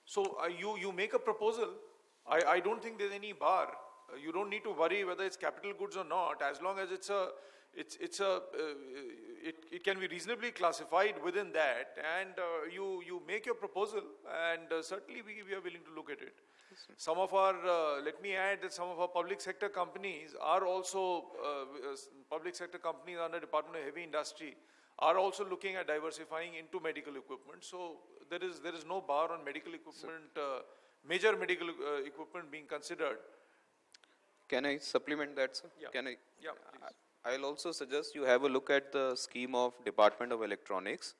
So you make a proposal. I don't think there's any bar. You don't need to worry whether it's capital goods or not, as long as it can be reasonably classified within that, and you make your proposal, and certainly we are willing to look at it. Some of our, let me add that some of our public sector companies are also, public sector companies under Department of Heavy Industry are also looking at diversifying into medical equipment. So there is no bar on medical equipment, major medical equipment being considered. Can I supplement that, sir? Yeah. Can I? Yeah, please. I'll also suggest you have a look at the scheme of Department of Electronics,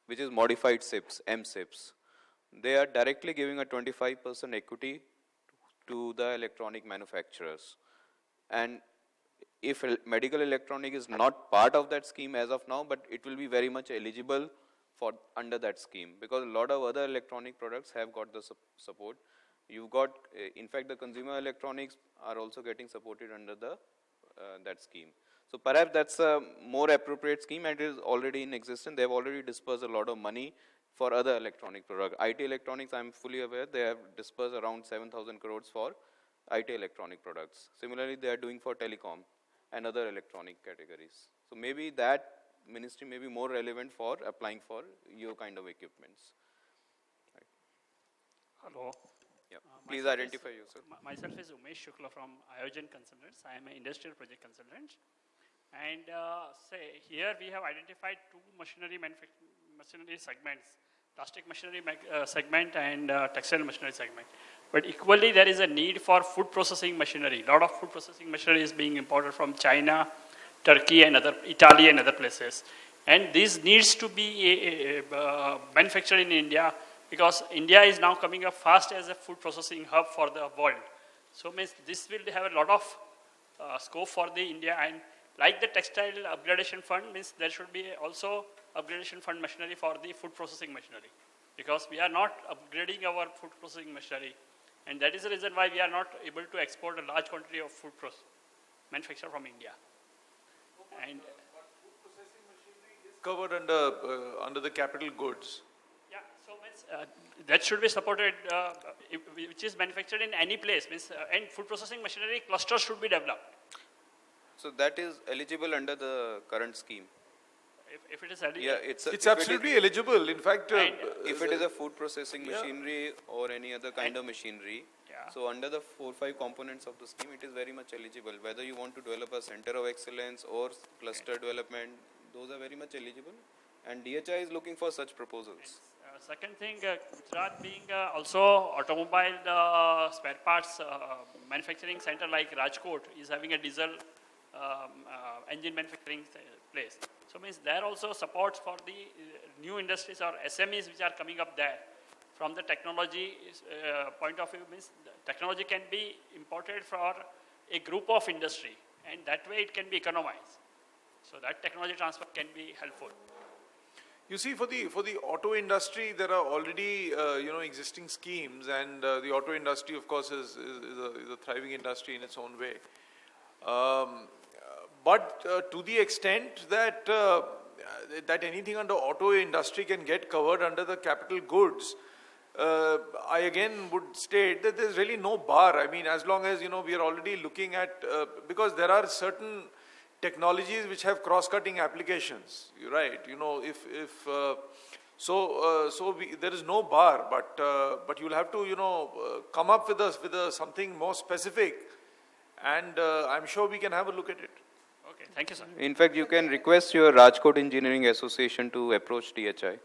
which is modified SIPs, MSIPs. They are directly giving a 25% equity to the electronic manufacturers. And if medical electronic is not part of that scheme as of now, but it will be very much eligible for under that scheme, because a lot of other electronic products have got the support. You've got, in fact, the consumer electronics are also getting supported under the that scheme. So perhaps that's a more appropriate scheme, and it is already in existence. They have already dispersed a lot of money for other electronic products. IT electronics, I'm fully aware, they have dispersed around 7,000 crores for IT electronic products. Similarly, they are doing for telecom and other electronic categories. So maybe that ministry may be more relevant for applying for your kind of equipments. Right. Hello. Yeah. Please identify yourself. Myself is Umesh Shukla from Iogen Consultants. I am an industrial project consultant. And say here we have identified two machinery segments, plastic machinery segment and textile machinery segment. But equally there is a need for food processing machinery. A lot of food processing machinery is being imported from China, Turkey and Italy and other places. And this needs to be manufactured in India, because India is now coming up fast as a food processing hub for the world. So means this will have a lot of scope for the India, and like the textile upgradation fund, means there should be also upgradation fund machinery for the food processing machinery, because we are not upgrading our food processing machinery, and that is the reason why we are not able to export a large quantity of food manufactured from India. And food processing machinery is covered under the capital goods. Yeah, so means, that should be supported, which is manufactured in any place. Means, and food processing machinery clusters should be developed. So that is eligible under the current scheme. If it is eligible. Yeah, it's absolutely eligible. In fact, if it is a food processing machinery or any other kind of machinery, so under the 4-5 components of the scheme, it is very much eligible. Whether you want to develop a center of excellence or cluster development, those are very much eligible. And DHI is looking for such proposals. Second thing, Gujarat being also automobile spare parts manufacturing center like Rajkot is having a diesel engine manufacturing place. So means there also supports for the new industries or SMEs which are coming up there. From the technology point of view, means technology can be imported for a group of industry, and that way it can be economized. So that technology transfer can be helpful. You see, for the auto industry, there are already existing schemes, and the auto industry, of course, is a thriving industry in its own way. But to the extent that that anything under auto industry can get covered under the capital goods, I again would state that there's really no bar. I mean, as long as we are already looking at because there are certain technologies which have cross-cutting applications, right? There is no bar, but you'll have to come up with something more specific, and I'm sure we can have a look at it. Okay, thank you, sir. In fact, you can request your Rajkot Engineering Association to approach DHI. Give a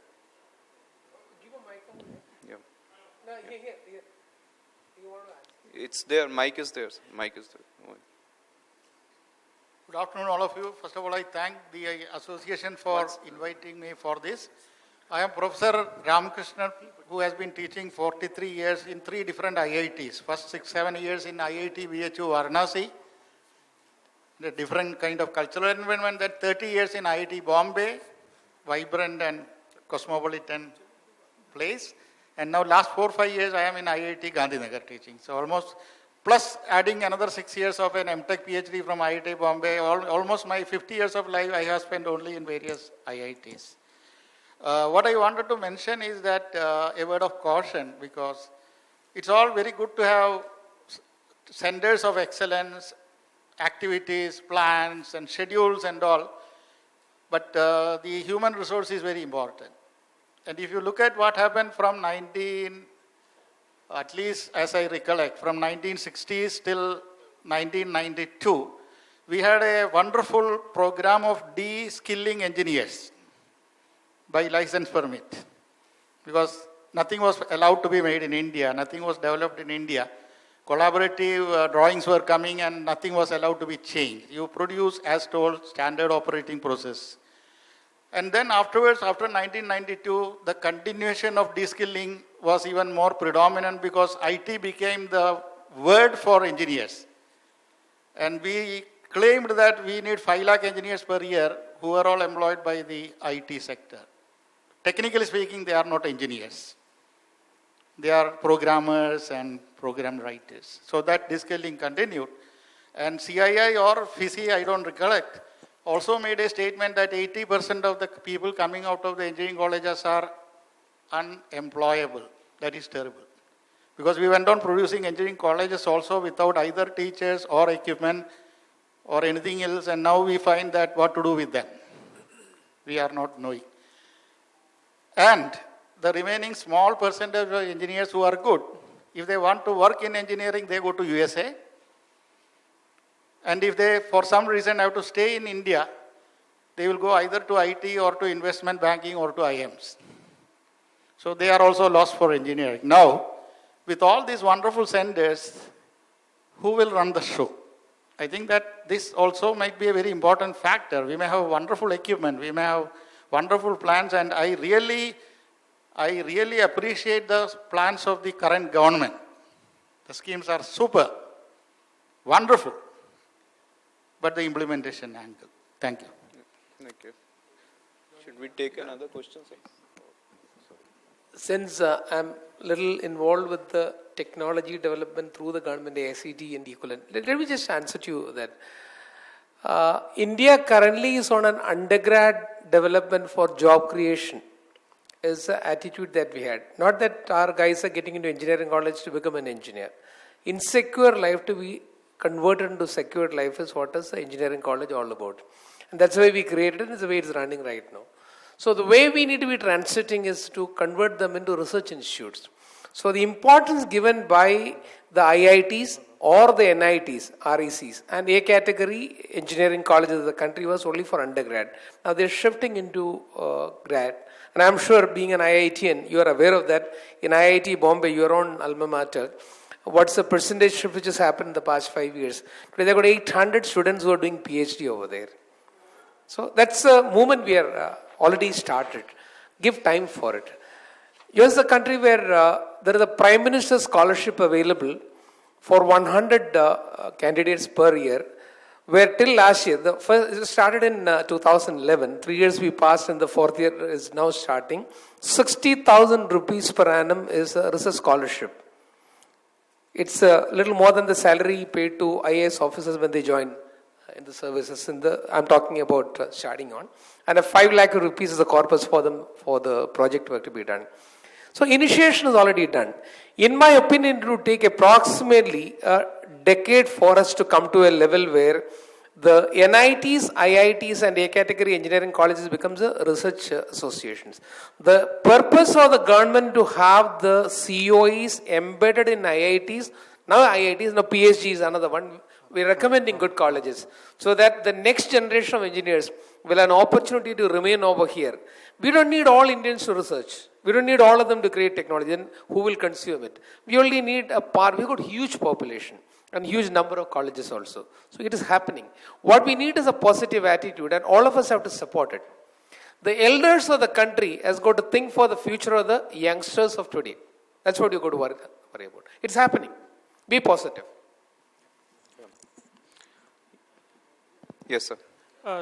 mic over there. Yeah. No, here. You want to answer? It's there. Mic is there. Mic is there. Good afternoon, all of you. First of all, I thank the association for inviting me for this. I am Professor Ramakrishnan, who has been teaching 43 years in 3 different IITs. First 6-7 years in IIT VHU Varanasi, the different kind of cultural environment. Then 30 years in IIT Bombay, vibrant and cosmopolitan place. And now last 4-5 years I am in IIT Gandhinagar teaching. So almost, plus adding another 6 years of an MTech PhD from IIT Bombay, almost my 50 years of life I have spent only in various IITs. What I wanted to mention is that a word of caution, because it's all very good to have centers of excellence, activities, plans, and schedules and all, but the human resource is very important. And if you look at what happened from at least as I recollect, from 1960s till 1992, we had a wonderful program of de-skilling engineers by license permit, because nothing was allowed to be made in India, nothing was developed in India. Collaborative drawings were coming and nothing was allowed to be changed. You produce as told standard operating process. And then afterwards, after 1992, the continuation of de-skilling was even more predominant because IT became the word for engineers. And we claimed that we need 5 lakh engineers per year who are all employed by the IT sector. Technically speaking, they are not engineers. They are programmers and program writers. So that de-skilling continued. And CII or FICCI, I don't recollect, also made a statement that 80% of the people coming out of the engineering colleges are unemployable. That is terrible. Because we went on producing engineering colleges also without either teachers or equipment or anything else, and now we find that what to do with them. We are not knowing. And the remaining small percentage of engineers who are good, if they want to work in engineering, they go to USA. And if they, for some reason, have to stay in India, they will go either to IT or to investment banking or to IMs. So they are also lost for engineering. Now, with all these wonderful centers, who will run the show? I think that this also might be a very important factor. We may have wonderful equipment, we may have wonderful plans, and I really appreciate the plans of the current government. The schemes are super, wonderful, but the implementation angle. Thank you. Thank you. Should we take another question, sir? Since I'm little involved with the technology development through the government, ICT and equivalent, let me just answer to you that India currently is on an undergrad development for job creation is the attitude that we had. Not that our guys are getting into engineering college to become an engineer. Insecure life to be converted into secured life is what is the engineering college all about. And that's why we created it, it's the way it's running right now. So the way we need to be transiting is to convert them into research institutes. So the importance given by the IITs or the NITs, RECs, and A category engineering colleges of the country was only for undergrad. Now they're shifting into grad. And I'm sure being an IITian, you are aware of that. In IIT Bombay, your own alma mater, what's the percentage shift which has happened in the past 5 years? Today they've got 800 students who are doing PhD over there. So that's a movement we are already started. Give time for it. Here's the country where there is a Prime Minister's scholarship available for 100 candidates per year, where till last year, the first, it started in 2011, 3 years we passed and the 4th year is now starting, 60,000 rupees per annum is a research scholarship. It's a little more than the salary paid to IAS officers when they join in the services. I'm talking about starting on. And a 5 lakh rupees is the corpus for them for the project work to be done. So initiation is already done. In my opinion, it would take approximately a decade for us to come to a level where the NITs, IITs and A category engineering colleges becomes a research associations. The purpose of the government to have the COEs embedded in IITs, now IITs, now PhD is another one. We're recommending good colleges so that the next generation of engineers will have an opportunity to remain over here. We don't need all Indians to research. We don't need all of them to create technology. Then who will consume it? We only need a part. We've got huge population and huge number of colleges also. So it is happening. What we need is a positive attitude and all of us have to support it. The elders of the country has got to think for the future of the youngsters of today. That's what you've got to worry about. It's happening. Be positive. Yes, sir.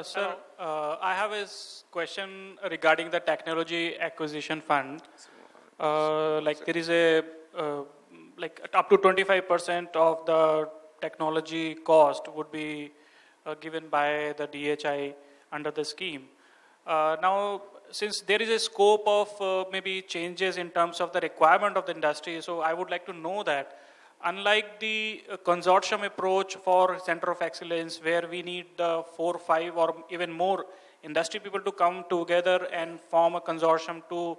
Sir, I have a question regarding the technology acquisition fund. Like there is a like up to 25% of the technology cost would be given by the DHI under the scheme. Now, since there is a scope of maybe changes in terms of the requirement of the industry, so I would like to know that unlike the consortium approach for Center of Excellence, where we need the 4, 5 or even more industry people to come together and form a consortium to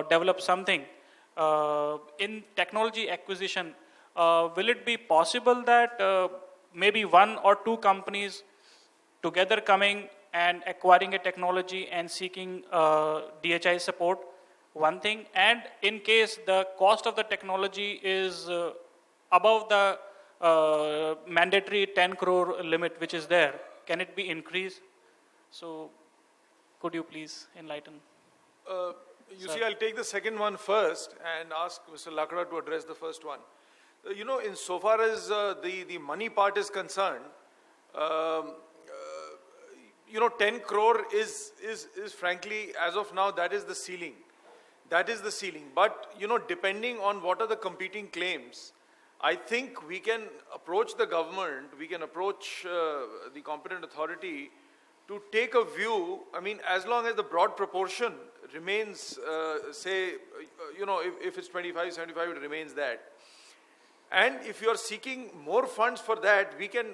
develop something, in technology acquisition, will it be possible that maybe 1 or 2 companies together coming and acquiring a technology and seeking DHI support, one thing, and in case the cost of the technology is above the mandatory 10 crore limit which is there, can it be increased? So could you please enlighten? I'll take the second one first and ask Mr. Lakra to address the first one. Insofar as the money part is concerned, 10 crore is frankly, as of now, that is the ceiling. That is the ceiling. But, depending on what are the competing claims, I think we can approach the government, we can approach the competent authority to take a view. I mean, as long as the broad proportion remains, if it's 25, 75, it remains that. And if you are seeking more funds for that, we can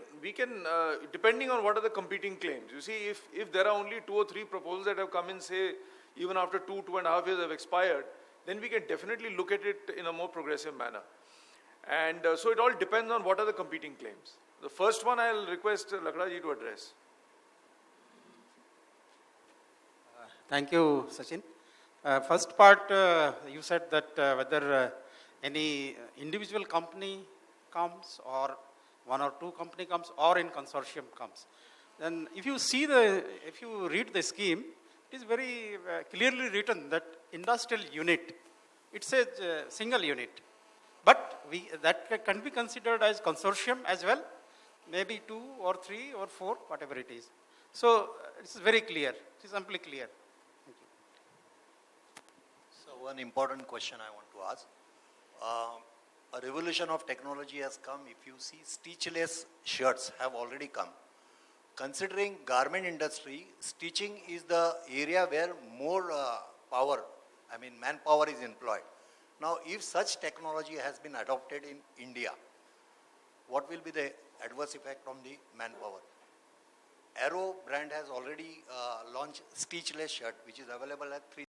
depending on what are the competing claims. You see, if there are only 2 or 3 proposals that have come in, say, even after 2.5 years have expired, then we can definitely look at it in a more progressive manner. And so it all depends on what are the competing claims. The first one I'll request Lakraji to address. Thank you, Sachin. First part, you said that whether any individual company comes or 1 or 2 company comes or in consortium comes. Then if you read the scheme, it is very clearly written that industrial unit, it's a single unit. But that can be considered as consortium as well, maybe 2 or 3 or 4, whatever it is. So it's very clear, it is amply clear. Thank you. So one important question I want to ask. A revolution of technology has come. If you see, stitchless shirts have already come. Considering garment industry, stitching is the area where more manpower is employed. Now, if such technology has been adopted in India, what will be the adverse effect on the manpower? Arrow brand has already launched stitchless shirt, which is available at 3